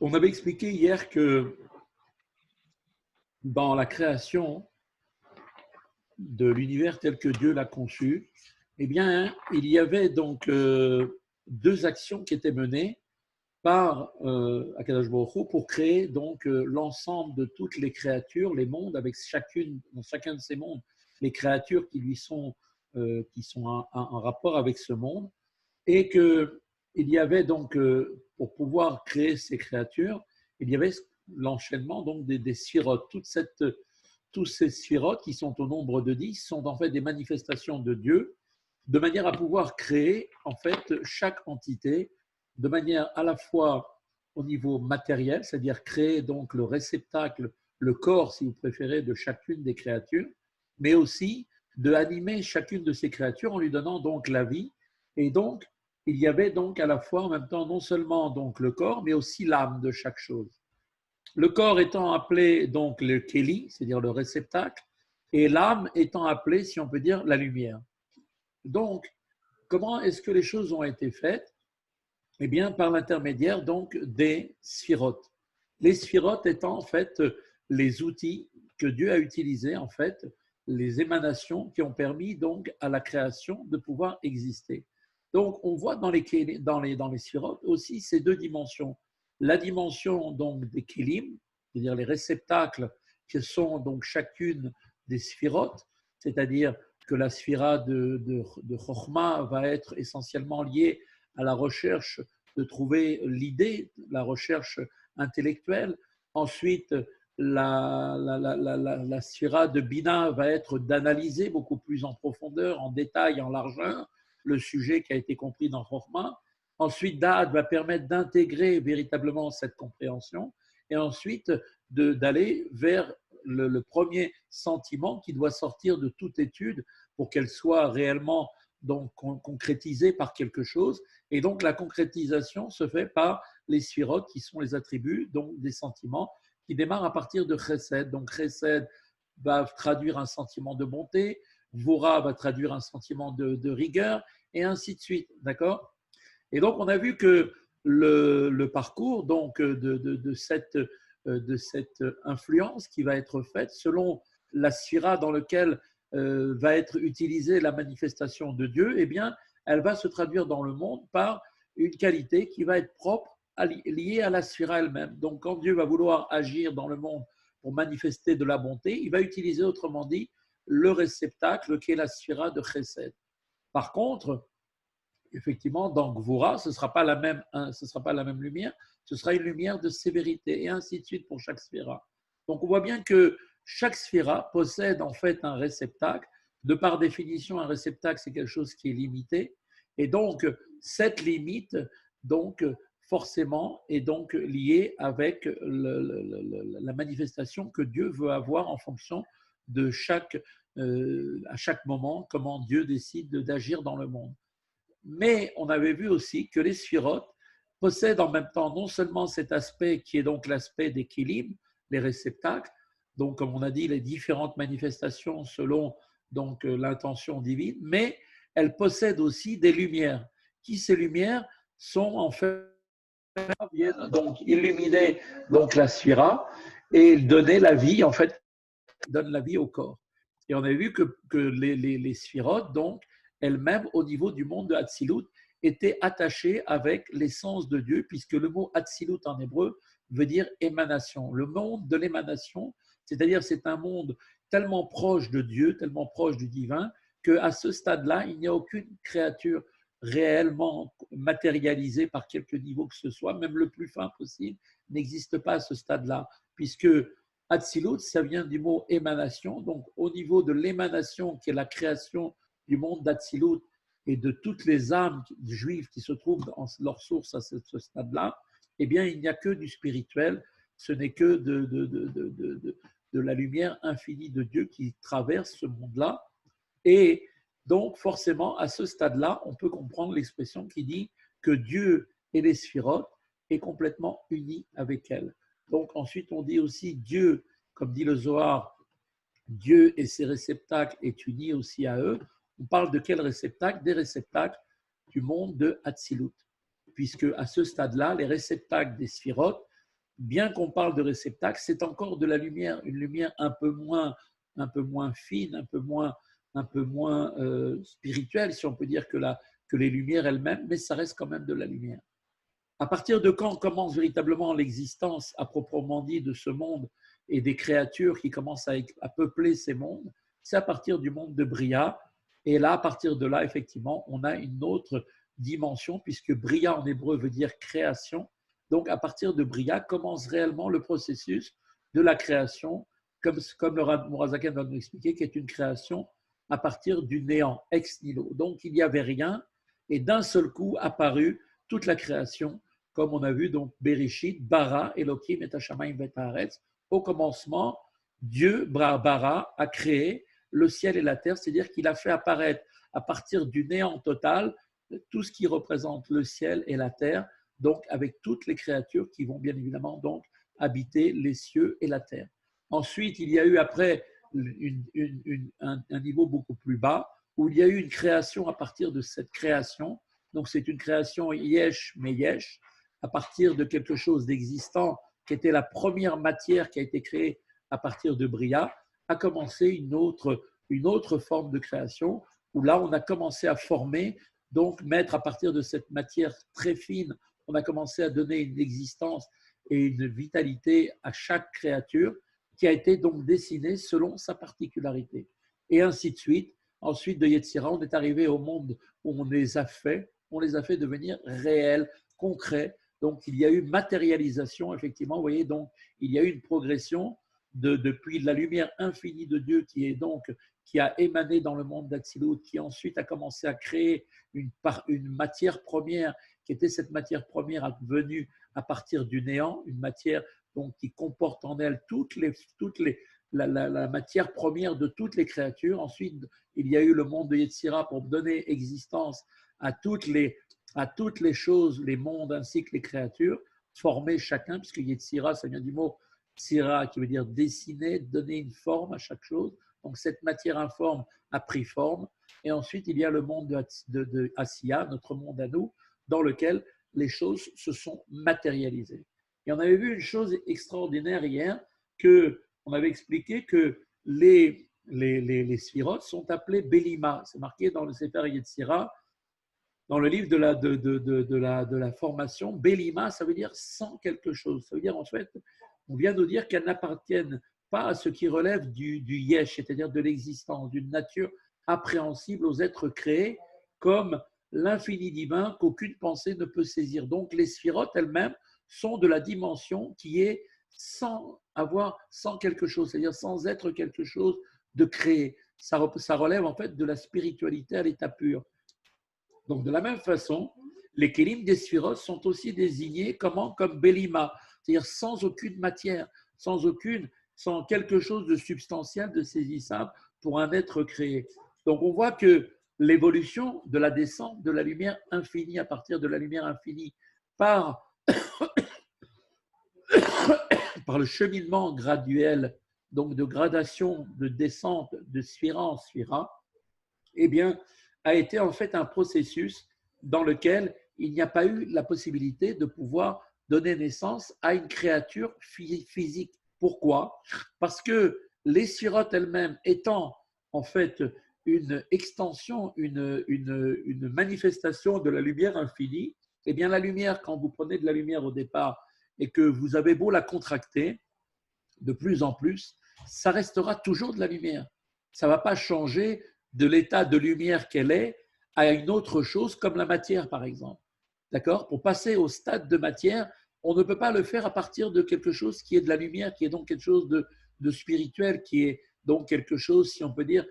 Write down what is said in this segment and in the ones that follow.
On avait expliqué hier que dans la création de l'univers tel que Dieu l'a conçu, eh bien, il y avait donc deux actions qui étaient menées par Akadosh Baruch Hu pour créer donc l'ensemble de toutes les créatures, les mondes, avec dans chacun de ces mondes, les créatures qui sont en rapport avec ce monde, et que il y avait donc pour pouvoir créer ces créatures, il y avait l'enchaînement donc des sphirotes. Tous ces sphirotes qui sont au nombre de 10 sont en fait des manifestations de Dieu, de manière à pouvoir créer en fait chaque entité de manière à la fois au niveau matériel, c'est-à-dire créer donc le réceptacle, le corps si vous préférez, de chacune des créatures, mais aussi de animer chacune de ces créatures en lui donnant donc la vie. Et donc il y avait donc à la fois en même temps non seulement donc le corps, mais aussi l'âme de chaque chose. Le corps étant appelé donc le Keli, c'est-à-dire le réceptacle, et l'âme étant appelée, si on peut dire, la lumière. Donc, comment est-ce que les choses ont été faites? Eh bien, par l'intermédiaire donc des sphirotes. Les sphirotes étant en fait les outils que Dieu a utilisés, en fait, les émanations qui ont permis donc à la création de pouvoir exister. Donc, on voit dans les sphirotes aussi ces deux dimensions. La dimension donc des kélim, c'est-à-dire les réceptacles qui sont donc chacune des sphirotes, c'est-à-dire que la sphira de Chokhmah va être essentiellement liée à la recherche de trouver l'idée, la recherche intellectuelle. Ensuite, la sphira de Bina va être d'analyser beaucoup plus en profondeur, en détail, en largeur, le sujet qui a été compris dans Chokhmah. Ensuite, Da'at va permettre d'intégrer véritablement cette compréhension et ensuite d'aller vers le premier sentiment qui doit sortir de toute étude pour qu'elle soit réellement donc concrétisée par quelque chose. Et donc la concrétisation se fait par les sphirotes qui sont les attributs donc des sentiments qui démarrent à partir de Chesed. Donc Chesed va traduire un sentiment de bonté, Vora va traduire un sentiment de rigueur, et ainsi de suite. D'accord? Et donc, on a vu que le parcours donc, de cette influence qui va être faite selon la sphira dans laquelle va être utilisée la manifestation de Dieu, eh bien, elle va se traduire dans le monde par une qualité qui va être propre, liée à la sphira elle-même. Donc, quand Dieu va vouloir agir dans le monde pour manifester de la bonté, il va utiliser, autrement dit, le réceptacle qui est la sphira de Chesed. Par contre, effectivement, dans Gvura, ce ne sera pas la même lumière, ce sera une lumière de sévérité, et ainsi de suite pour chaque sphira. Donc on voit bien que chaque sphira possède en fait un réceptacle. De par définition, un réceptacle, c'est quelque chose qui est limité. Et donc, cette limite, donc, forcément, est donc liée avec la manifestation que Dieu veut avoir en fonction de à chaque moment, comment Dieu décide d'agir dans le monde. Mais on avait vu aussi que les sphirotes possèdent en même temps non seulement cet aspect qui est donc l'aspect des kilim, les réceptacles, donc comme on a dit, les différentes manifestations selon donc l'intention divine, mais elles possèdent aussi des lumières, qui ces lumières sont en fait viennent donc illuminer donc la sphira et donner la vie en fait, donne la vie au corps. Et on a vu que les sphirotes, donc, elles-mêmes, au niveau du monde de Hatzilut, étaient attachées avec l'essence de Dieu, puisque le mot Hatzilut en hébreu veut dire émanation. Le monde de l'émanation, c'est-à-dire c'est un monde tellement proche de Dieu, tellement proche du divin, qu'à ce stade-là, il n'y a aucune créature réellement matérialisée par quelque niveau que ce soit, même le plus fin possible, n'existe pas à ce stade-là, puisque Hatzilut, ça vient du mot émanation. Donc, au niveau de l'émanation, qui est la création du monde d'Hatzilut et de toutes les âmes juives qui se trouvent dans leur source à ce stade-là, eh bien, il n'y a que du spirituel. Ce n'est que de la lumière infinie de Dieu qui traverse ce monde-là. Et donc, forcément, à ce stade-là, on peut comprendre l'expression qui dit que Dieu et les sphirotes est complètement unis avec elle. Donc ensuite, on dit aussi Dieu, comme dit le Zohar, Dieu et ses réceptacles est uni aussi à eux. On parle de quel réceptacle? Des réceptacles du monde de Hatzilut. Puisque à ce stade-là, les réceptacles des sphirotes bien qu'on parle de réceptacle, c'est encore de la lumière, une lumière un peu moins fine, un peu moins spirituelle, si on peut dire, que les lumières elles-mêmes, mais ça reste quand même de la lumière. À partir de quand commence véritablement l'existence à proprement dit de ce monde et des créatures qui commencent à peupler ces mondes? C'est à partir du monde de Bria. Et là, à partir de là, effectivement, on a une autre dimension, puisque Bria en hébreu veut dire création. Donc, à partir de Bria commence réellement le processus de la création, comme le Rav Mourazaken va nous expliquer, qui est une création à partir du néant, ex nihilo. Donc, il n'y avait rien, et d'un seul coup apparut toute la création, comme on a vu, donc Bereshit, Bara, Elohim et Hashamayim vet haaretz. Au commencement, Dieu, Bara, a créé le ciel et la terre, c'est-à-dire qu'il a fait apparaître à partir du néant total tout ce qui représente le ciel et la terre, donc avec toutes les créatures qui vont bien évidemment donc habiter les cieux et la terre. Ensuite, il y a eu après un niveau beaucoup plus bas, où il y a eu une création à partir de cette création. Donc c'est une création yesh mais yesh, à partir de quelque chose d'existant qui était la première matière qui a été créée à partir de Bria, a commencé une autre forme de création, où là on a commencé à former, donc mettre à partir de cette matière très fine, on a commencé à donner une existence et une vitalité à chaque créature qui a été donc dessinée selon sa particularité. Et ainsi de suite. Ensuite de Yetzira, on est arrivé au monde où on les a fait devenir réels, concrets. Donc il y a eu matérialisation, effectivement, vous voyez, donc il y a eu une progression depuis la lumière infinie de Dieu qui a émané dans le monde d'Atsilut, qui ensuite a commencé à créer une matière première, qui était cette matière première venue à partir du néant, une matière donc, qui comporte en elle la matière première de toutes les créatures. Ensuite, il y a eu le monde de Yetzira pour donner existence à toutes les choses, les mondes ainsi que les créatures, formées chacun, puisque Yetzira, ça vient du mot Tsira, qui veut dire dessiner, donner une forme à chaque chose. Donc cette matière informe a pris forme. Et ensuite, il y a le monde de Asiya, notre monde à nous, dans lequel les choses se sont matérialisées. Et on avait vu une chose extraordinaire hier, qu'on avait expliqué que les sphirotes sont appelés Bélima. C'est marqué dans le Sefer Yetzira, dans le livre de la formation. Bélima, ça veut dire sans quelque chose. Ça veut dire en fait, on vient nous dire qu'elles n'appartiennent pas à ce qui relève du yesh, c'est-à-dire de l'existence, d'une nature appréhensible aux êtres créés, comme l'infini divin qu'aucune pensée ne peut saisir. Donc les sphirotes elles-mêmes sont de la dimension qui est sans quelque chose, c'est-à-dire sans être quelque chose de créé. Ça relève en fait de la spiritualité à l'état pur. Donc de la même façon, les kélim des sphirotes sont aussi désignés comme Bélima, c'est-à-dire sans aucune matière, sans quelque chose de substantiel, de saisissable pour un être créé. Donc on voit que l'évolution de la descente de la lumière infinie à partir de la lumière infinie par le cheminement graduel, donc de gradation, de descente de sphira en sphira, eh bien, a été en fait un processus dans lequel il n'y a pas eu la possibilité de pouvoir donner naissance à une créature physique. Pourquoi? Parce que les sphirotes elles-mêmes étant en fait une extension, une manifestation de la lumière infinie, eh bien la lumière, quand vous prenez de la lumière au départ et que vous avez beau la contracter de plus en plus, ça restera toujours de la lumière. Ça ne va pas changer de l'état de lumière qu'elle est à une autre chose comme la matière, par exemple. D'accord? Pour passer au stade de matière, on ne peut pas le faire à partir de quelque chose qui est de la lumière, qui est donc quelque chose de spirituel, qui est donc quelque chose, si on peut dire,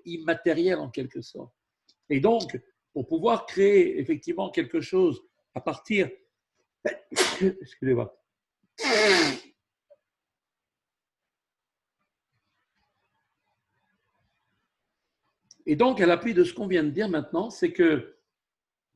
immatériel en quelque sorte. Et donc, pour pouvoir créer effectivement quelque chose à partir... Excusez-moi. Et donc, à l'appui de ce qu'on vient de dire maintenant, c'est que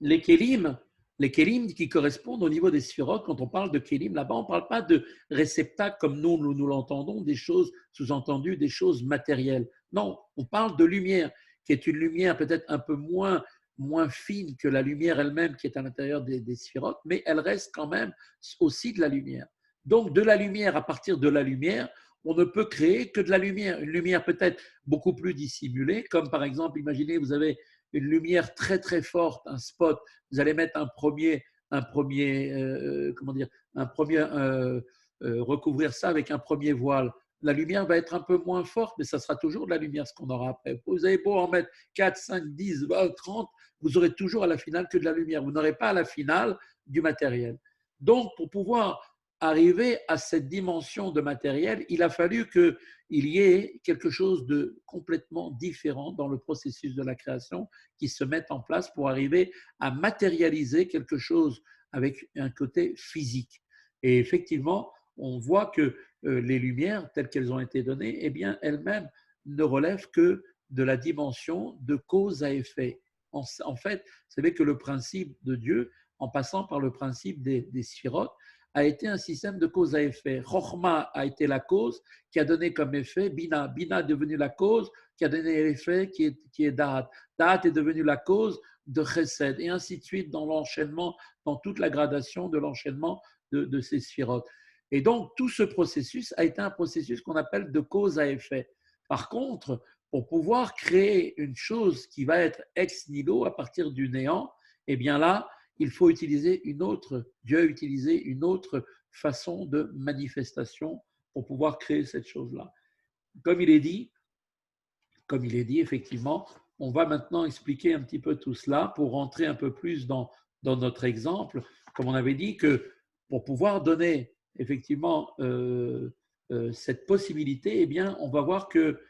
les kélim qui correspondent au niveau des sphirotes, quand on parle de kélim, là-bas, on ne parle pas de réceptacles comme nous l'entendons, des choses, sous-entendues, des choses matérielles. Non, on parle de lumière, qui est une lumière peut-être un peu moins moins fine que la lumière elle-même qui est à l'intérieur des sphirotes, mais elle reste quand même aussi de la lumière. Donc de la lumière, à partir de la lumière, on ne peut créer que de la lumière. Une lumière peut-être beaucoup plus dissimulée, comme par exemple, imaginez, vous avez une lumière très très forte, un spot, vous allez mettre comment dire, recouvrir ça avec un premier voile. La lumière va être un peu moins forte, mais ça sera toujours de la lumière ce qu'on aura après. Vous avez beau en mettre 4, 5, 10, 20, 30, vous aurez toujours à la finale que de la lumière. Vous n'aurez pas à la finale du matériel. Donc, pour pouvoir arriver à cette dimension de matériel, il a fallu qu'il y ait quelque chose de complètement différent dans le processus de la création qui se mette en place pour arriver à matérialiser quelque chose avec un côté physique. Et effectivement, on voit que les lumières telles qu'elles ont été données, eh bien, elles-mêmes ne relèvent que de la dimension de cause à effet. En fait, vous savez que le principe de Dieu, en passant par le principe des sphirotes, a été un système de cause à effet. Chokhmah a été la cause qui a donné comme effet Bina. Bina est devenu la cause qui a donné l'effet qui est Da'at. Da'at est devenu la cause de Chesed, et ainsi de suite dans l'enchaînement, dans toute la gradation de l'enchaînement de ces sphirotes. Et donc, tout ce processus a été un processus qu'on appelle de cause à effet. Par contre, pour pouvoir créer une chose qui va être ex nihilo à partir du néant, eh bien là, il faut utiliser Dieu a utilisé une autre façon de manifestation pour pouvoir créer cette chose-là. Comme il est dit, effectivement, on va maintenant expliquer un petit peu tout cela pour rentrer un peu plus dans notre exemple. Comme on avait dit que pour pouvoir donner effectivement cette possibilité, eh bien, on va voir que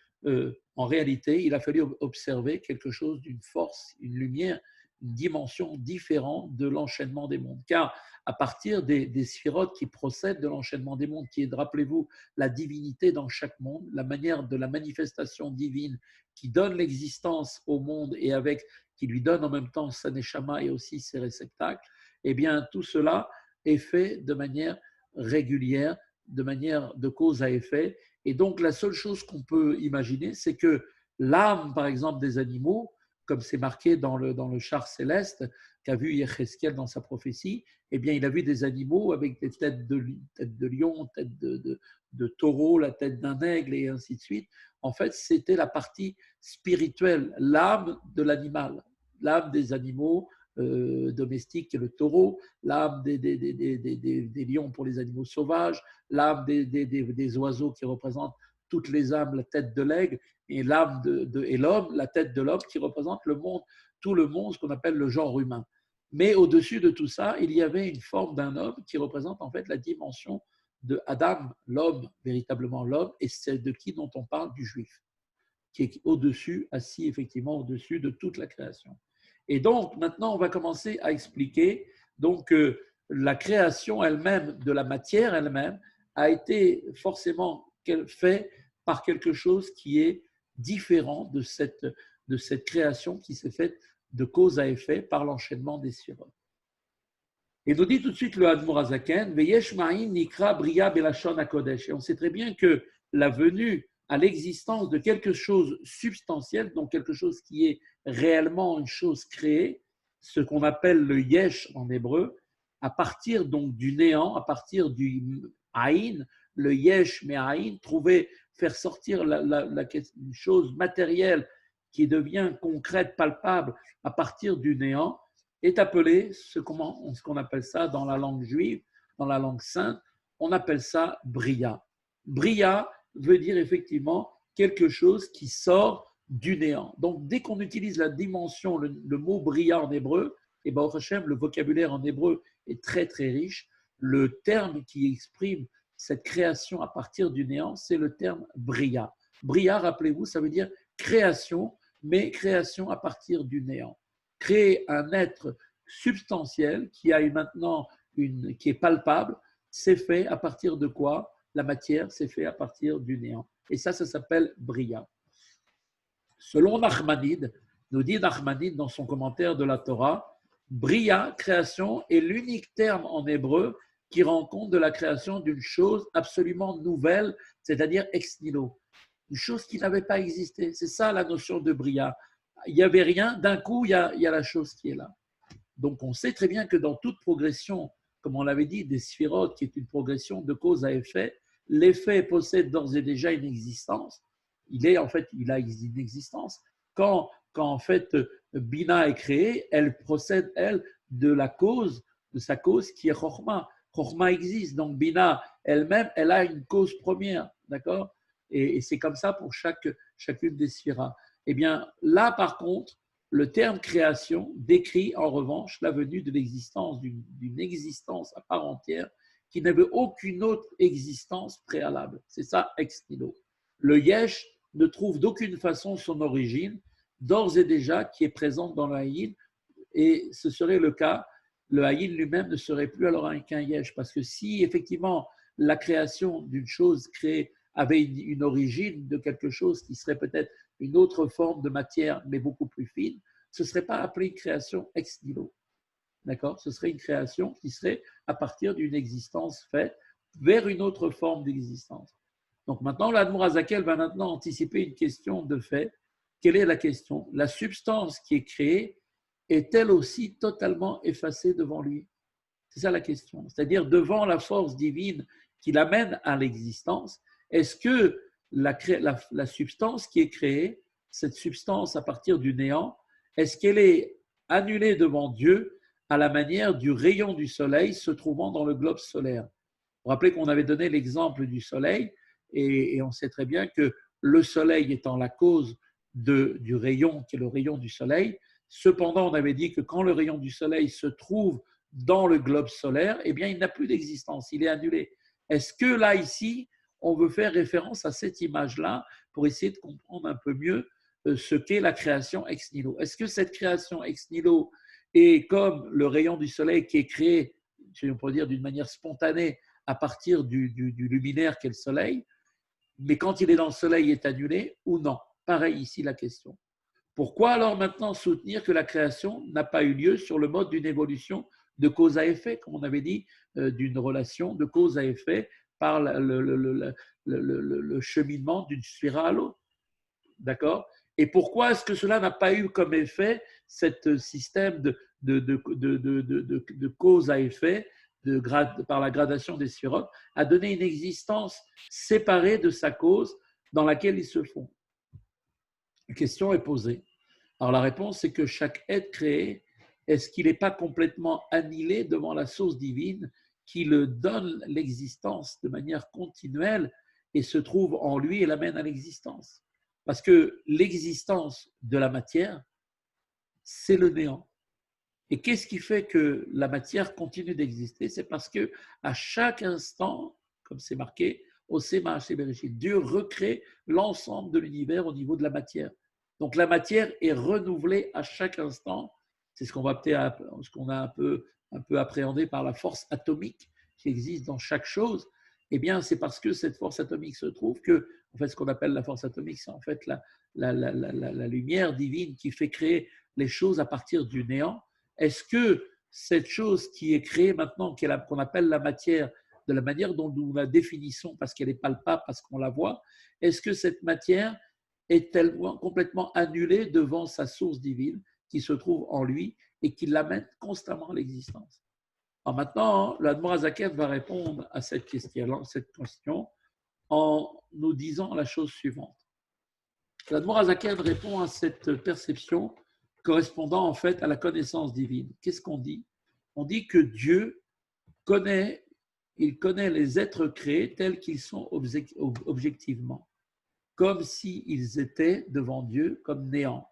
en réalité, il a fallu observer quelque chose d'une force, une lumière, une dimension différente de l'enchaînement des mondes. Car à partir des sphirotes qui procèdent de l'enchaînement des mondes, qui est, rappelez-vous, la divinité dans chaque monde, la manière de la manifestation divine qui donne l'existence au monde et qui lui donne en même temps sa neshama et aussi ses réceptacles, eh bien, tout cela est fait de manière régulière, de manière de cause à effet. Et donc, la seule chose qu'on peut imaginer, c'est que l'âme, par exemple, des animaux, comme c'est marqué dans le char céleste qu'a vu Yecheskel dans sa prophétie, eh bien, il a vu des animaux avec des têtes de lion, tête de taureau, la tête d'un aigle et ainsi de suite. En fait, c'était la partie spirituelle, l'âme de l'animal, l'âme des animaux domestiques, qui est le taureau, l'âme des lions pour les animaux sauvages, l'âme des oiseaux qui représentent toutes les âmes, la tête de l'aigle, et l'âme et l'homme, la tête de l'homme qui représente le monde, tout le monde, ce qu'on appelle le genre humain. Mais au-dessus de tout ça, il y avait une forme d'un homme qui représente en fait la dimension de Adam, l'homme, véritablement l'homme, et c'est de qui dont on parle, du juif, qui est au-dessus, assis effectivement au-dessus de toute la création. Et donc, maintenant, on va commencer à expliquer donc, la création elle-même de la matière elle-même a été forcément faite par quelque chose qui est différent de cette création qui s'est faite de cause à effet par l'enchaînement des sphirotes. Et nous dit tout de suite le Admor Hazaken, Veyesh ma'in nikra bria belashon hakodesh. Et on sait très bien que la venue à l'existence de quelque chose substantiel, donc quelque chose qui est réellement une chose créée, ce qu'on appelle le yesh en hébreu, à partir donc du néant, à partir du aïn, le yesh me'aïn, faire sortir une chose matérielle qui devient concrète, palpable, à partir du néant, est appelé ce qu'on appelle ça dans la langue juive, dans la langue sainte, on appelle ça bria. Bria veut dire effectivement quelque chose qui sort du néant. Donc, dès qu'on utilise la dimension, le mot bria en hébreu, et Baruch Hashem, le vocabulaire en hébreu est très très riche. Le terme qui exprime cette création à partir du néant, c'est le terme bria. Bria, rappelez-vous, ça veut dire création, mais création à partir du néant. Créer un être substantiel qui a maintenant qui est palpable, c'est fait à partir de quoi? La matière, c'est fait à partir du néant. Et ça s'appelle bria. Selon Nachmanide, nous dit Nachmanide dans son commentaire de la Torah, bria, création, est l'unique terme en hébreu qui rend compte de la création d'une chose absolument nouvelle, c'est-à-dire ex nihilo, une chose qui n'avait pas existé. C'est ça la notion de bria. il n'y avait rien, d'un coup, il y a la chose qui est là. Donc, on sait très bien que dans toute progression, comme on l'avait dit, des sphirotes, qui est une progression de cause à effet, l'effet possède d'ores et déjà une existence. Il a une existence. Quand en fait Bina est créée, elle procède, elle, de la cause, de sa cause qui est Chorma. Chorma existe, donc Bina elle-même, elle a une cause première, d'accord? Et c'est comme ça pour chacune des sphiras. Eh bien, là, par contre, le terme création décrit en revanche la venue de l'existence d'une existence à part entière qui n'avait aucune autre existence préalable. C'est ça, ex nihilo. Le yesh ne trouve d'aucune façon son origine, d'ores et déjà, qui est présente dans le haïn, et ce serait le cas, le haïn lui-même ne serait plus alors qu'un yesh, parce que si effectivement la création d'une chose créée avait une origine de quelque chose qui serait peut-être une autre forme de matière, mais beaucoup plus fine, ce ne serait pas appelé une création ex nihilo. D'accord? Ce serait une création qui serait à partir d'une existence faite vers une autre forme d'existence. Donc maintenant, l'Admour Azakel va maintenant anticiper une question de fait. Quelle est la question? La substance qui est créée est-elle aussi totalement effacée devant lui? C'est ça la question. C'est-à-dire devant la force divine qui l'amène à l'existence, est-ce que la substance qui est créée, cette substance à partir du néant, est-ce qu'elle est annulée devant Dieu à la manière du rayon du soleil se trouvant dans le globe solaire? Vous vous rappelez qu'on avait donné l'exemple du soleil et on sait très bien que le soleil étant la cause du rayon, qui est le rayon du soleil, cependant on avait dit que quand le rayon du soleil se trouve dans le globe solaire, eh bien il n'a plus d'existence, il est annulé. Est-ce que là, ici, on veut faire référence à cette image-là pour essayer de comprendre un peu mieux ce qu'est la création ex nihilo? Est-ce que cette création ex nihilo est comme le rayon du soleil qui est créé, si on peut dire d'une manière spontanée, à partir du luminaire qu'est le soleil, mais quand il est dans le soleil, il est annulé ou non? Pareil ici la question. Pourquoi alors maintenant soutenir que la création n'a pas eu lieu sur le mode d'une évolution de cause à effet, comme on avait dit, d'une relation de cause à effet par le cheminement d'une sphère à l'autre? D'accord? Et pourquoi est-ce que cela n'a pas eu comme effet ce système de cause à effet par la gradation des sphérotes, a donné une existence séparée de sa cause dans laquelle ils se font? La question est posée. Alors la réponse, c'est que chaque être créé, est-ce qu'il n'est pas complètement annihilé devant la source divine qui le donne l'existence de manière continuelle et se trouve en lui et l'amène à l'existence? Parce que l'existence de la matière, c'est le néant. Et qu'est-ce qui fait que la matière continue d'exister? C'est parce que à chaque instant, comme c'est marqué, Dieu recrée l'ensemble de l'univers au niveau de la matière. Donc la matière est renouvelée à chaque instant. C'est ce qu'on a un peu appréhendé par la force atomique qui existe dans chaque chose. Eh bien, c'est parce que cette force atomique se trouve que, en fait, ce qu'on appelle la force atomique, c'est en fait la lumière divine qui fait créer les choses à partir du néant. Est-ce que cette chose qui est créée maintenant, qu'on appelle la matière, de la manière dont nous la définissons, parce qu'elle est palpable, parce qu'on la voit, est-ce que cette matière est-elle complètement annulée devant sa source divine qui se trouve en lui et qui l'amène constamment à l'existence? Alors maintenant, l'Admor Azaken va répondre à cette question en nous disant la chose suivante. L'Admor Azaken répond à cette perception correspondant en fait à la connaissance divine. Qu'est-ce qu'on dit? On dit que Dieu connaît les êtres créés tels qu'ils sont objectivement, comme s'ils étaient devant Dieu comme néant,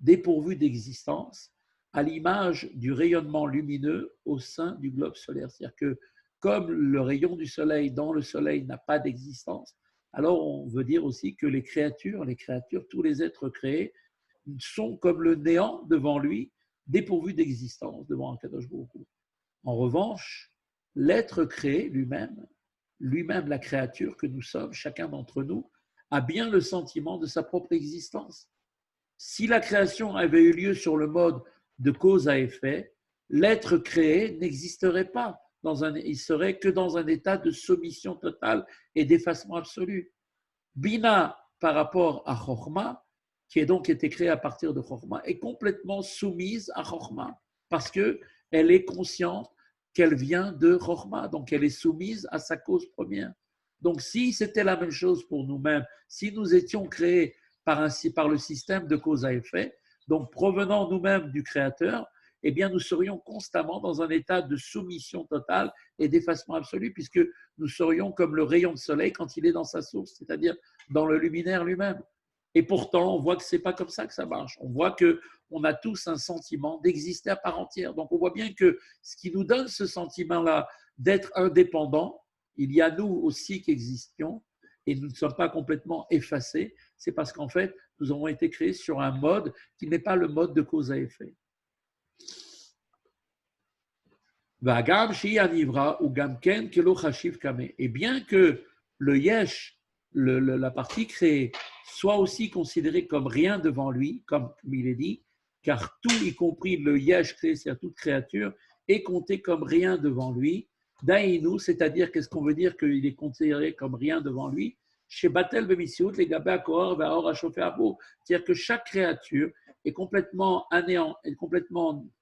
dépourvus d'existence, à l'image du rayonnement lumineux au sein du globe solaire. C'est-à-dire que comme le rayon du soleil dans le soleil n'a pas d'existence, alors on veut dire aussi que les créatures, tous les êtres créés, sont comme le néant devant lui, dépourvus d'existence devant un Kadosh Baruch Hu. En revanche, l'être créé lui-même, la créature que nous sommes, chacun d'entre nous, a bien le sentiment de sa propre existence. Si la création avait eu lieu sur le mode de cause à effet, l'être créé n'existerait pas. Il serait que dans un état de soumission totale et d'effacement absolu. Bina, par rapport à Chokhmah, qui a donc été créée à partir de Chokhmah, est complètement soumise à Chokhmah, parce qu'elle est consciente qu'elle vient de Chokhmah, donc elle est soumise à sa cause première. Donc si c'était la même chose pour nous-mêmes, si nous étions créés par le système de cause à effet, donc provenant nous-mêmes du Créateur, eh bien nous serions constamment dans un état de soumission totale et d'effacement absolu, puisque nous serions comme le rayon de soleil quand il est dans sa source, c'est-à-dire dans le luminaire lui-même. Et pourtant, on voit que ce n'est pas comme ça que ça marche. On voit qu'on a tous un sentiment d'exister à part entière. Donc on voit bien que ce qui nous donne ce sentiment-là d'être indépendant, il y a nous aussi qui existions, et nous ne sommes pas complètement effacés, c'est parce qu'en fait, nous avons été créés sur un mode qui n'est pas le mode de cause à effet. Et bien que le yesh, la partie créée, soit aussi considérée comme rien devant lui, comme il est dit, car tout, y compris le yesh créé, c'est-à-dire toute créature, est compté comme rien devant lui. Daïnou, c'est-à-dire, qu'est-ce qu'on veut dire qu'il est considéré comme rien devant lui? Chez Batel Bemisiut, les Gabé Akor, Vaor, Achofé Abo. C'est-à-dire que chaque créature est complètement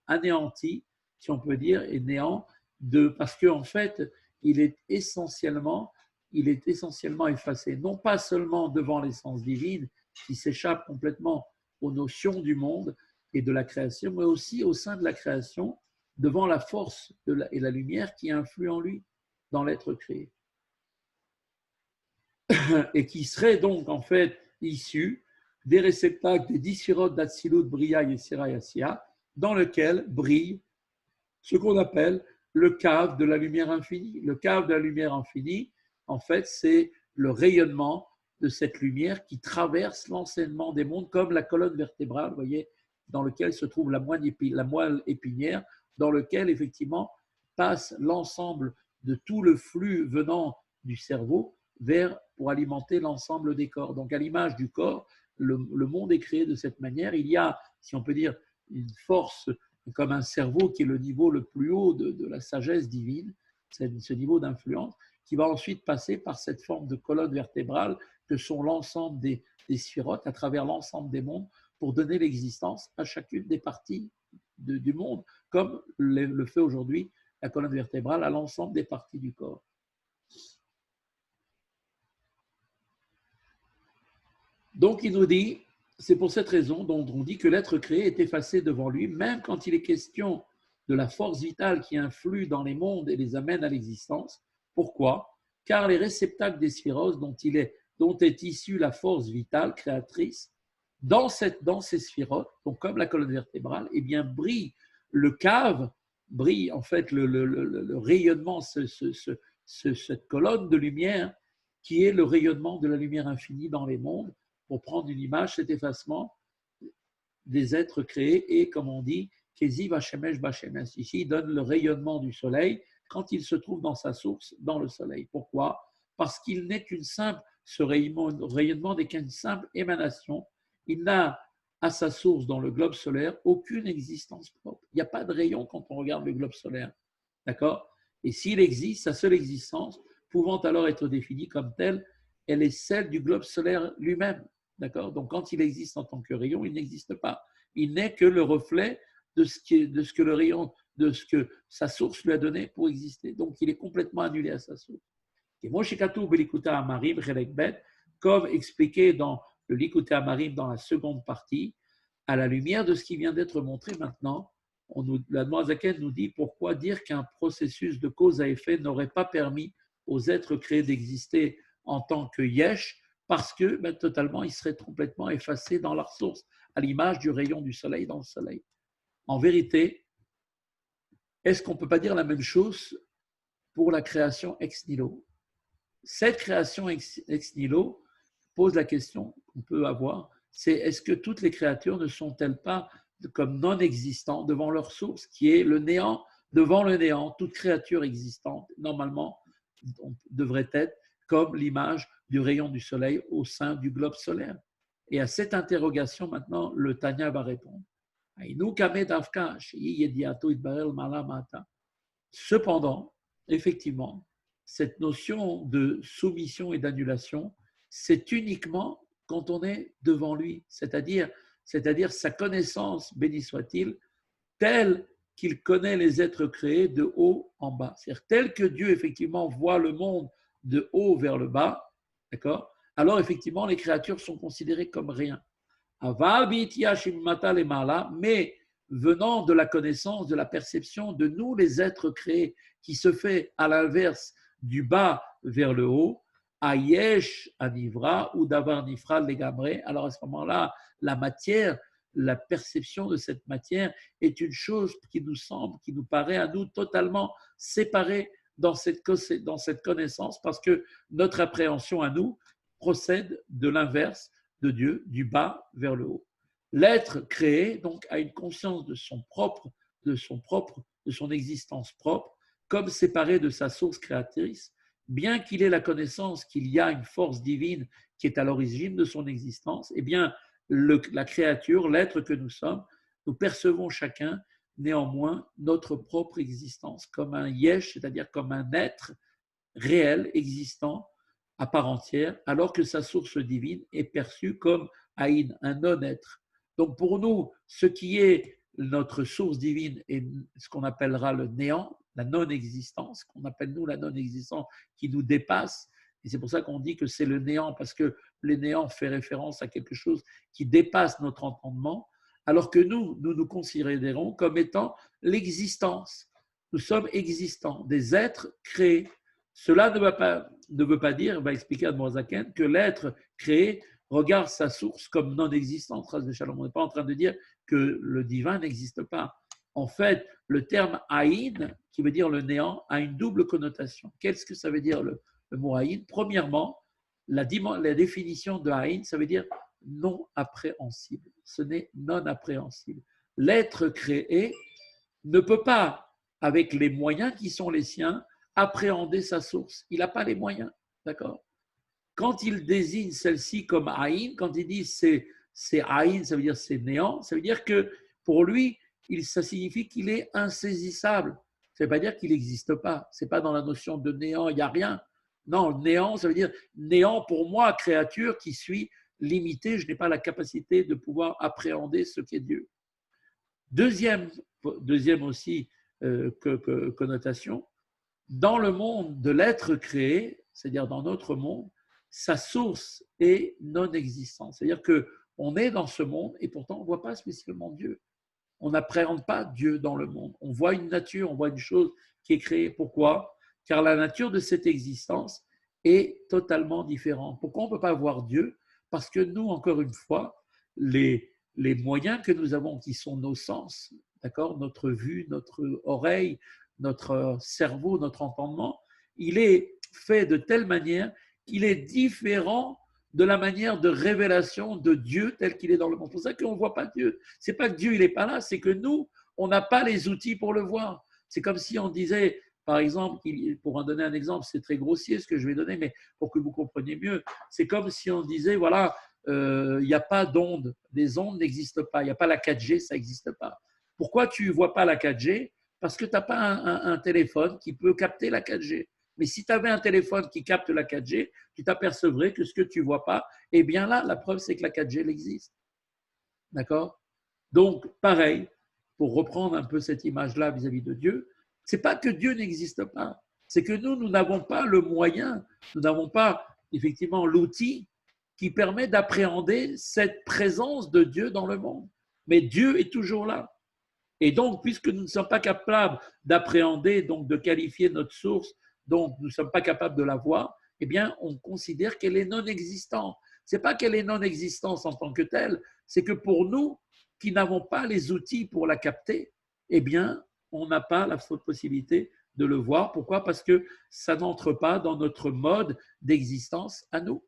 anéantie, si on peut dire, est néant, parce qu'en fait, il est essentiellement effacé, non pas seulement devant l'essence divine, qui s'échappe complètement aux notions du monde et de la création, mais aussi au sein de la création, devant la force et la lumière qui influent en lui, dans l'être créé. Et qui serait donc en fait issu des réceptacles des 10 sphirotes d'Atsilut, Bria, Yesira et Asiya, dans lequel brille ce qu'on appelle le cave de la lumière infinie. Le cave de la lumière infinie, en fait, c'est le rayonnement de cette lumière qui traverse l'enseignement des mondes comme la colonne vertébrale, vous voyez, dans lequel se trouve la moelle épinière, dans lequel, effectivement, passe l'ensemble de tout le flux venant du cerveau pour alimenter l'ensemble des corps. Donc, à l'image du corps, le monde est créé de cette manière. Il y a, si on peut dire, une force comme un cerveau qui est le niveau le plus haut de la sagesse divine, c'est ce niveau d'influence, qui va ensuite passer par cette forme de colonne vertébrale que sont l'ensemble des sphirotes à travers l'ensemble des mondes pour donner l'existence à chacune des parties du monde, comme le fait aujourd'hui la colonne vertébrale à l'ensemble des parties du corps. Donc il nous dit, c'est pour cette raison dont on dit que l'être créé est effacé devant lui, même quand il est question de la force vitale qui influe dans les mondes et les amène à l'existence. Pourquoi? Car les réceptacles des sphiros dont est issue la force vitale créatrice, dans ces sphirotes, donc comme la colonne vertébrale, eh bien brille le cave, brille en fait le rayonnement, cette colonne de lumière qui est le rayonnement de la lumière infinie dans les mondes, pour prendre une image, cet effacement des êtres créés et, comme on dit, Kezi Vachemesh Bachemes. Ici, il donne le rayonnement du soleil quand il se trouve dans sa source, dans le soleil. Pourquoi? Parce qu'il n'est qu'une simple, ce rayonnement n'est qu'une simple émanation. Il n'a à sa source dans le globe solaire aucune existence propre. Il n'y a pas de rayon quand on regarde le globe solaire. D'accord? Et s'il existe, sa seule existence, pouvant alors être définie comme telle, elle est celle du globe solaire lui-même. D'accord? Donc, quand il existe en tant que rayon, il n'existe pas. Il n'est que le reflet de ce que le rayon, de ce que sa source lui a donné pour exister. Donc, il est complètement annulé à sa source. Et moi, chez Katou Belikuta Amarim, comme expliqué dans le Likuta Amarim dans la seconde partie, à la lumière de ce qui vient d'être montré maintenant, la Noazaken nous dit pourquoi dire qu'un processus de cause à effet n'aurait pas permis aux êtres créés d'exister en tant que yesh, parce que totalement, ils seraient complètement effacés dans leur source, à l'image du rayon du soleil dans le soleil. En vérité, est-ce qu'on ne peut pas dire la même chose pour la création ex nihilo? Cette création ex nihilo pose la question qu'on peut avoir, c'est est-ce que toutes les créatures ne sont-elles pas comme non existantes devant leur source, qui est le néant, devant le néant, toute créature existante, normalement, devrait être comme l'image du rayon du soleil au sein du globe solaire. Et à cette interrogation, maintenant, le Tanya va répondre. Cependant, effectivement, cette notion de soumission et d'annulation, c'est uniquement quand on est devant lui, c'est-à-dire sa connaissance, béni soit-il, telle qu'il connaît les êtres créés de haut en bas. C'est-à-dire tel que Dieu, effectivement, voit le monde de haut vers le bas, d'accord? Alors, effectivement, les créatures sont considérées comme rien. Mais venant de la connaissance, de la perception de nous, les êtres créés, qui se fait à l'inverse du bas vers le haut, Ayesh Anivra ou Davar Nifra Legamre. Alors à ce moment-là, la matière, la perception de cette matière est une chose qui nous semble, qui nous paraît à nous totalement séparée dans cette connaissance, parce que notre appréhension à nous procède de l'inverse de Dieu, du bas vers le haut. L'être créé, donc, a une conscience de son existence propre, comme séparé de sa source créatrice, bien qu'il ait la connaissance qu'il y a une force divine qui est à l'origine de son existence. Eh bien, la créature, l'être que nous sommes, nous percevons chacun néanmoins notre propre existence comme un yesh, c'est-à-dire comme un être réel, existant, à part entière, alors que sa source divine est perçue comme Aïn, un non-être. Donc pour nous, ce qui est notre source divine est ce qu'on appellera le néant, la non-existence, qu'on appelle nous la non-existence, qui nous dépasse. Et c'est pour ça qu'on dit que c'est le néant, parce que le néant fait référence à quelque chose qui dépasse notre entendement, alors que nous nous considérons comme étant l'existence. Nous sommes existants, des êtres créés. Cela ne veut pas dire, va expliquer à Admorazaken, que l'être créé regarde sa source comme non existante. On n'est pas en train de dire que le divin n'existe pas. En fait, le terme Aïn, qui veut dire le néant, a une double connotation. Qu'est-ce que ça veut dire le mot Aïn? Premièrement, la définition de Aïn, ça veut dire non appréhensible. Ce n'est non appréhensible. L'être créé ne peut pas, avec les moyens qui sont les siens, appréhender sa source. Il n'a pas les moyens, d'accord? Quand il désigne celle-ci comme Aïn, quand il dit c'est Aïn, ça veut dire c'est néant, ça veut dire que pour lui, ça signifie qu'il est insaisissable. Ça ne veut pas dire qu'il n'existe pas. Ce n'est pas dans la notion de néant, il n'y a rien. Non, néant, ça veut dire néant pour moi, créature qui suis limitée, je n'ai pas la capacité de pouvoir appréhender ce qu'est Dieu. Deuxième aussi connotation, dans le monde de l'être créé, c'est-à-dire dans notre monde, sa source est non existante. C'est-à-dire qu'on est dans ce monde et pourtant on ne voit pas spécialement Dieu. On n'appréhende pas Dieu dans le monde. On voit une nature, on voit une chose qui est créée. Pourquoi? Car la nature de cette existence est totalement différente. Pourquoi on ne peut pas voir Dieu? Parce que nous, encore une fois, les moyens que nous avons, qui sont nos sens, d'accord, notre vue, notre oreille, notre cerveau, notre entendement, il est fait de telle manière qu'il est différent de la manière de révélation de Dieu tel qu'il est dans le monde. C'est pour ça qu'on ne voit pas Dieu. Ce n'est pas que Dieu il n'est pas là, c'est que nous, on n'a pas les outils pour le voir. C'est comme si on disait, par exemple, pour en donner un exemple, c'est très grossier ce que je vais donner, mais pour que vous compreniez mieux, c'est comme si on disait, voilà, il n'y a pas d'ondes, les ondes n'existent pas, il n'y a pas la 4G, ça n'existe pas. Pourquoi tu ne vois pas la 4G? Parce que tu n'as pas un téléphone qui peut capter la 4G. Mais si tu avais un téléphone qui capte la 4G, tu t'apercevrais que ce que tu ne vois pas, eh bien là, la preuve, c'est que la 4G, elle existe. D'accord? Donc, pareil, pour reprendre un peu cette image-là vis-à-vis de Dieu, ce n'est pas que Dieu n'existe pas, c'est que nous n'avons pas le moyen, nous n'avons pas effectivement l'outil qui permet d'appréhender cette présence de Dieu dans le monde. Mais Dieu est toujours là. Et donc, puisque nous ne sommes pas capables d'appréhender, donc de qualifier notre source, donc nous ne sommes pas capables de la voir, eh bien, on considère qu'elle est non existante. Ce n'est pas qu'elle est non existante en tant que telle, c'est que pour nous, qui n'avons pas les outils pour la capter, eh bien, on n'a pas la possibilité de le voir. Pourquoi? Parce que ça n'entre pas dans notre mode d'existence à nous.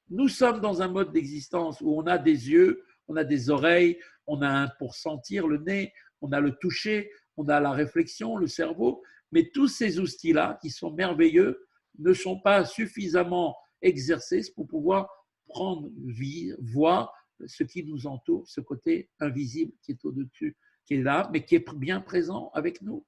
Nous sommes dans un mode d'existence où on a des yeux, on a des oreilles, on a un pour sentir le nez, on a le toucher, on a la réflexion, le cerveau, mais tous ces outils-là, qui sont merveilleux, ne sont pas suffisamment exercés pour pouvoir prendre vie, voir ce qui nous entoure, ce côté invisible qui est au-dessus, qui est là, mais qui est bien présent avec nous.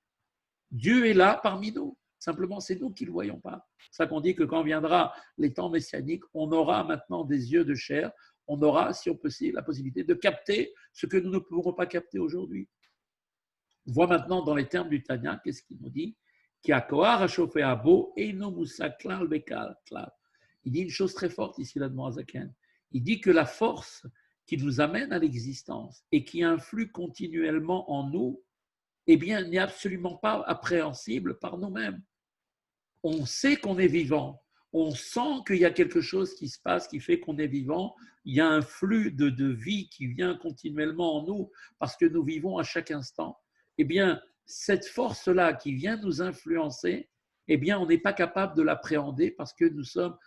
Dieu est là parmi nous. Simplement, c'est nous qui ne le voyons pas. C'est pour ça qu'on dit que quand viendra les temps messianiques, on aura maintenant des yeux de chair, on aura, si on peut, la possibilité de capter ce que nous ne pourrons pas capter aujourd'hui. On voit maintenant dans les termes du Tanya, qu'est-ce qu'il nous dit? Il dit une chose très forte ici, l'Admorazaken. Il dit que la force qui nous amène à l'existence et qui influe continuellement en nous, eh bien, n'est absolument pas appréhensible par nous-mêmes. On sait qu'on est vivant, on sent qu'il y a quelque chose qui se passe qui fait qu'on est vivant, il y a un flux de vie qui vient continuellement en nous parce que nous vivons à chaque instant. Eh bien, cette force-là qui vient nous influencer, eh bien, on n'est pas capable de l'appréhender parce que nous sommes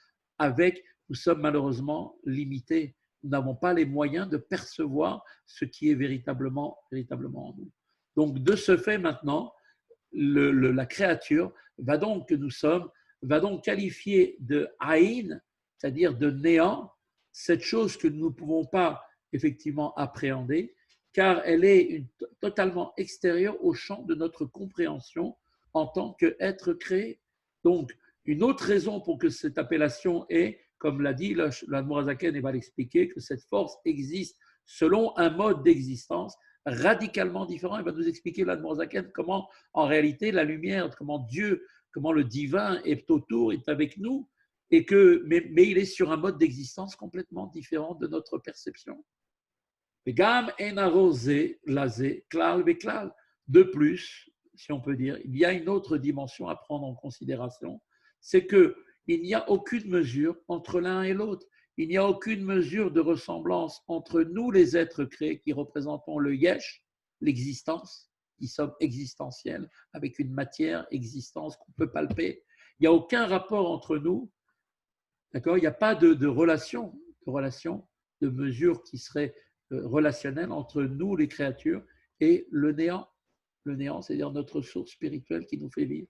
malheureusement limités. Nous n'avons pas les moyens de percevoir ce qui est véritablement en nous. Donc, de ce fait, maintenant, la créature va donc qualifier de haïn, c'est-à-dire de néant, cette chose que nous ne pouvons pas effectivement appréhender, car elle est totalement extérieure au champ de notre compréhension en tant qu'être créé. Donc, une autre raison pour que cette appellation est, comme l'a dit l'Admorazaken, et va l'expliquer, que cette force existe selon un mode d'existence radicalement différent. Il va nous expliquer l'Admorazaken comment, en réalité, la lumière, comment Dieu, comment le divin est autour, est avec nous, mais il est sur un mode d'existence complètement différent de notre perception. De plus, si on peut dire, il y a une autre dimension à prendre en considération, c'est qu'il n'y a aucune mesure entre l'un et l'autre. Il n'y a aucune mesure de ressemblance entre nous, les êtres créés, qui représentons le yesh, l'existence, qui sommes existentiels, avec une matière, existence qu'on peut palper. Il n'y a aucun rapport entre nous, d'accord? Il n'y a pas de relation, de mesure qui serait relationnelle entre nous, les créatures, et le néant. Le néant, c'est-à-dire notre source spirituelle qui nous fait vivre.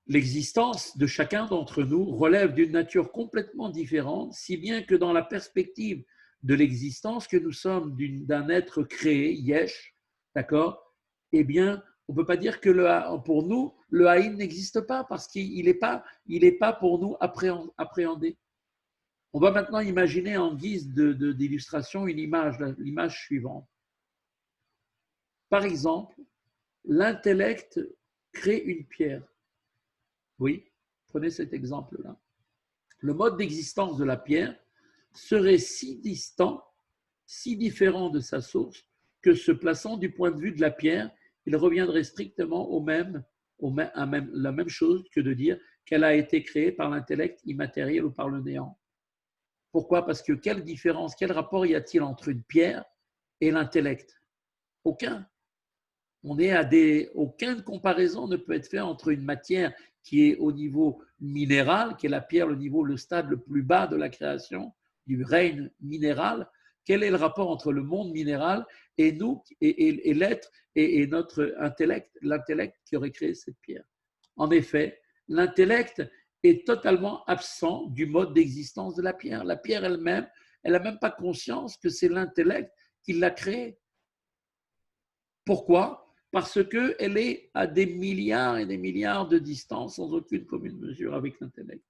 L'existence de chacun d'entre nous relève d'une nature complètement différente, si bien que dans la perspective de l'existence que nous sommes d'un être créé, yesh, d'accord, eh bien, on ne peut pas dire que pour nous, le haïn n'existe pas parce qu'il n'est pas pour nous appréhendé. On va maintenant imaginer en guise d'illustration l'image suivante. Par exemple, l'intellect crée une pierre. Oui, prenez cet exemple-là. Le mode d'existence de la pierre serait si distant, si différent de sa source, que se plaçant du point de vue de la pierre, il reviendrait strictement la même chose que de dire qu'elle a été créée par l'intellect immatériel ou par le néant. Pourquoi? Parce que quelle différence, quel rapport y a-t-il entre une pierre et l'intellect? Aucun. Aucune comparaison ne peut être faite entre une matière qui est au niveau minéral, qui est la pierre, le stade le plus bas de la création, du règne minéral. Quel est le rapport entre le monde minéral et nous, et l'être, et notre intellect, l'intellect qui aurait créé cette pierre? En effet, l'intellect est totalement absent du mode d'existence de la pierre. La pierre elle-même, elle n'a même pas conscience que c'est l'intellect qui l'a créée. Pourquoi? Parce qu'elle est à des milliards et des milliards de distance, sans aucune commune mesure avec l'intellect.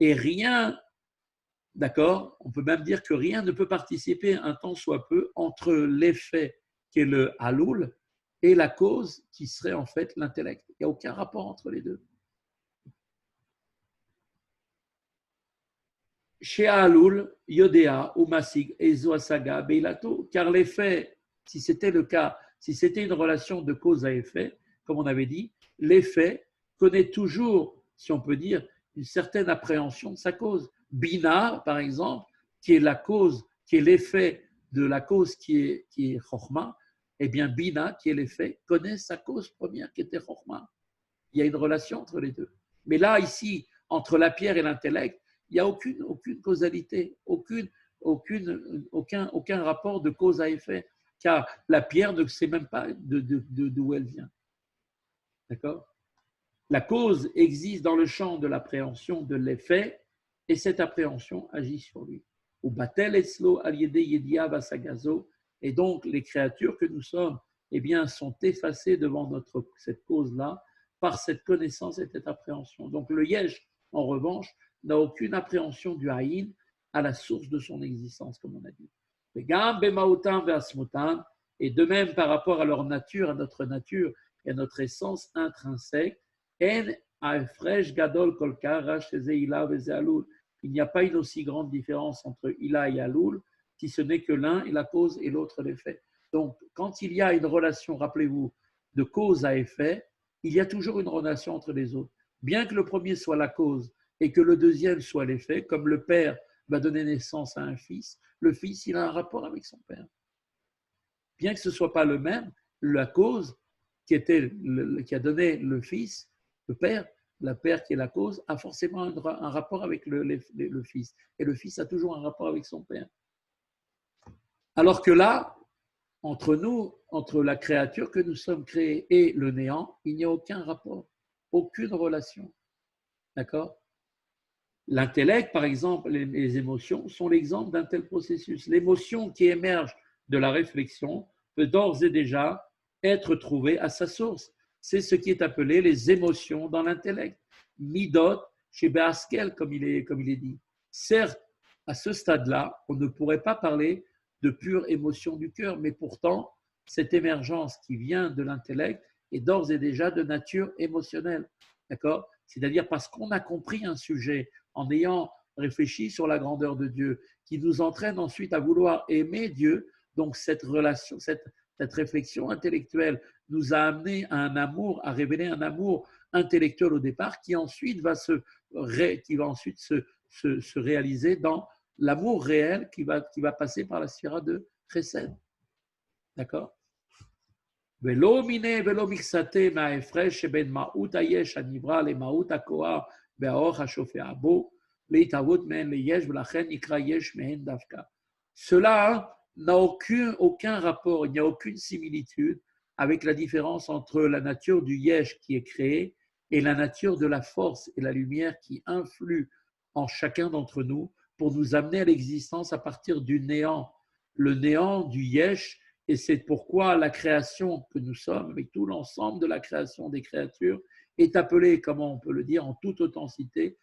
Et rien, d'accord, on peut même dire que rien ne peut participer un tant soit peu entre l'effet qui est le haloul et la cause qui serait en fait l'intellect. Il n'y a aucun rapport entre les deux. Chez Haloul, Yodéa, ou Masig, Ezoasaga, Beilato, car l'effet, si c'était le cas, si c'était une relation de cause à effet, comme on avait dit, l'effet connaît toujours, si on peut dire, une certaine appréhension de sa cause. Bina, par exemple, qui est la cause, qui est l'effet de la cause qui est Chokhmah, eh bien Bina, qui est l'effet, connaît sa cause première qui était Chokhmah. Il y a une relation entre les deux. Mais là, ici, entre la pierre et l'intellect, il n'y a aucune causalité, aucun rapport de cause à effet, car la pierre ne sait même pas d'où elle vient. D'accord? La cause existe dans le champ de l'appréhension de l'effet, et cette appréhension agit sur lui. Et donc, les créatures que nous sommes eh bien, sont effacés devant cette cause-là par cette connaissance et cette appréhension. Donc le yesh, en revanche, n'a aucune appréhension du haïn à la source de son existence, comme on a dit. Et de même par rapport à leur nature, à notre nature et à notre essence intrinsèque, il n'y a pas une aussi grande différence entre Ila et Alul, si ce n'est que l'un est la cause et l'autre l'effet. Donc, quand il y a une relation, rappelez-vous, de cause à effet, il y a toujours une relation entre les autres. Bien que le premier soit la cause et que le deuxième soit l'effet, comme le père va donner naissance à un fils, le fils, il a un rapport avec son père. Bien que ce ne soit pas le même, la cause qui a donné le fils, le père, la père qui est la cause, a forcément un rapport avec le fils. Et le fils a toujours un rapport avec son père. Alors que là, entre nous, entre la créature que nous sommes créés et le néant, il n'y a aucun rapport, aucune relation. D'accord? L'intellect, par exemple, les émotions sont l'exemple d'un tel processus. L'émotion qui émerge de la réflexion peut d'ores et déjà être trouvée à sa source. C'est ce qui est appelé les émotions dans l'intellect. Midot, chez Beaskel, comme il est dit. Certes, à ce stade-là, on ne pourrait pas parler de pure émotion du cœur, mais pourtant, cette émergence qui vient de l'intellect est d'ores et déjà de nature émotionnelle. D'accord? C'est-à-dire parce qu'on a compris un sujet en ayant réfléchi sur la grandeur de Dieu, qui nous entraîne ensuite à vouloir aimer Dieu. Donc cette relation, cette réflexion intellectuelle nous a amené à un amour, à révéler un amour intellectuel au départ, qui ensuite va se réaliser dans l'amour réel qui va passer par la sphira de Chesed. D'accord? ולא מיני ולא מקצתה מההפרש שבין מהות היש הנברא למהות הכוח והאורך השופע בו, להתהוות מהן ליש, ולכן נקרא יש מהן דווקא. Cela n'a aucun rapport, il n'y a aucune similitude avec la différence entre la nature du yesh qui est créé et la nature de la force et la lumière qui influent en chacun d'entre nous pour nous amener à l'existence à partir du néant. Le néant du yesh. Et c'est pourquoi la création que nous sommes, avec tout l'ensemble de la création des créatures, est appelée, comment on peut le dire, en toute authenticité,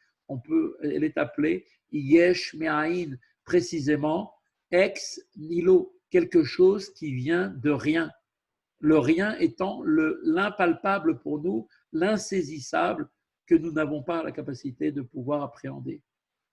elle est appelée Yesh Me'ain, précisément ex nihilo, quelque chose qui vient de rien. Le rien étant l'impalpable pour nous, l'insaisissable, que nous n'avons pas la capacité de pouvoir appréhender.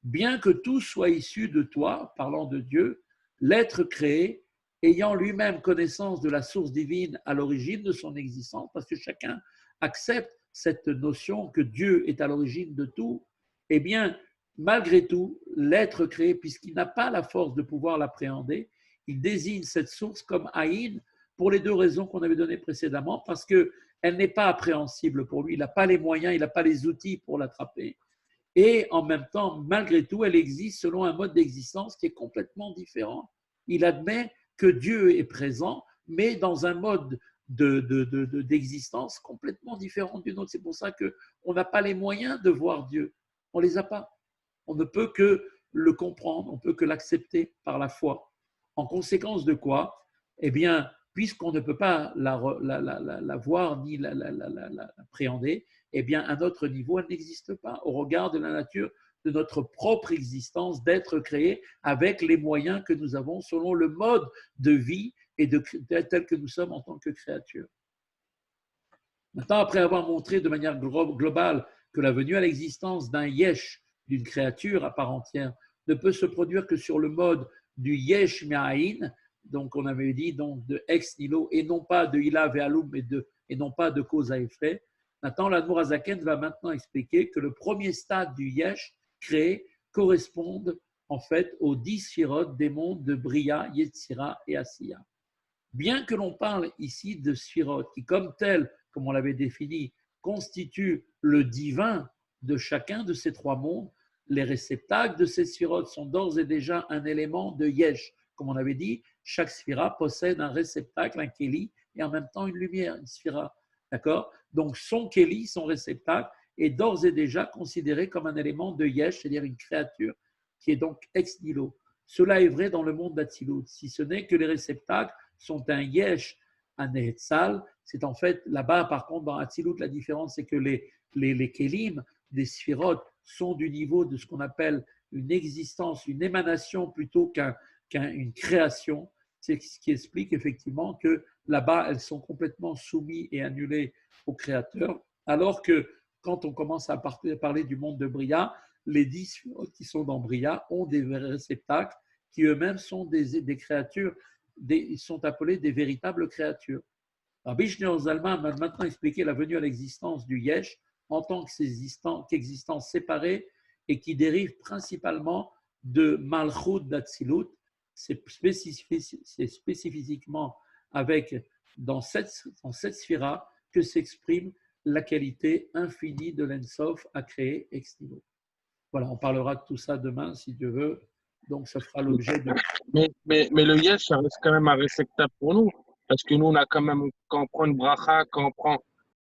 Bien que tout soit issu de toi, parlant de Dieu, l'être créé, ayant lui-même connaissance de la source divine à l'origine de son existence, parce que chacun accepte cette notion que Dieu est à l'origine de tout, eh bien, malgré tout, l'être créé, puisqu'il n'a pas la force de pouvoir l'appréhender, il désigne cette source comme Aïn pour les deux raisons qu'on avait données précédemment, parce qu'elle n'est pas appréhensible pour lui, il n'a pas les moyens, il n'a pas les outils pour l'attraper. Et en même temps, malgré tout, elle existe selon un mode d'existence qui est complètement différent. Il admet que Dieu est présent, mais dans un mode d'existence complètement différent du nôtre. C'est pour ça qu'on n'a pas les moyens de voir Dieu. On ne les a pas. On ne peut que le comprendre, on ne peut que l'accepter par la foi. En conséquence de quoi? Eh bien, puisqu'on ne peut pas la voir ni l'appréhender, eh bien, à notre niveau, elle n'existe pas au regard de la nature de notre propre existence d'être créé avec les moyens que nous avons selon le mode de vie et tel que nous sommes en tant que créatures. Maintenant, après avoir montré de manière globale que la venue à l'existence d'un yesh, d'une créature à part entière, ne peut se produire que sur le mode du yesh me'ain, donc on avait dit donc de ex nihilo, et non pas de ila ve'alum, et non pas de cause à effet. Maintenant, l'Admour Hazaken va maintenant expliquer que le premier stade du yesh créé correspondent en fait aux 10 sphirotes des mondes de Bria, Yetzira et Asiya. Bien que l'on parle ici de sphirotes qui, comme telles, comme on l'avait défini, constituent le divin de chacun de ces trois mondes, les réceptacles de ces sphirotes sont d'ores et déjà un élément de yesh. Comme on avait dit, chaque sphira possède un réceptacle, un keli, et en même temps une lumière, une sphira. D'accord? Donc son keli, son réceptacle, est d'ores et déjà considéré comme un élément de yesh, c'est-à-dire une créature qui est donc ex nihilo. Cela est vrai dans le monde d'Atsilut, si ce n'est que les réceptacles sont un yesh à Nehetzal. C'est en fait, là-bas, par contre, dans Hatzilut, la différence, c'est que les Kélim des Sphirot sont du niveau de ce qu'on appelle une existence, une émanation plutôt qu'une création. C'est ce qui explique effectivement que là-bas, elles sont complètement soumises et annulées au Créateur, alors que quand on commence à parler du monde de Bria, les 10 Sphirot qui sont dans Bria ont des réceptacles qui eux-mêmes sont des créatures, ils sont appelés des véritables créatures. Rabbi Shneur Zalman m'a maintenant expliqué la venue à l'existence du Yesh en tant qu'existence séparée et qui dérive principalement de Malchut d'Atsilut. C'est spécifiquement dans cette sphira que s'exprime la qualité infinie de l'Ensof à créer ex nihilo. Voilà, on parlera de tout ça demain si Dieu veut. Donc, ça fera l'objet de. Mais le yes, ça reste quand même un réceptacle pour nous. Parce que nous, on a quand même, quand on prend une bracha, quand on prend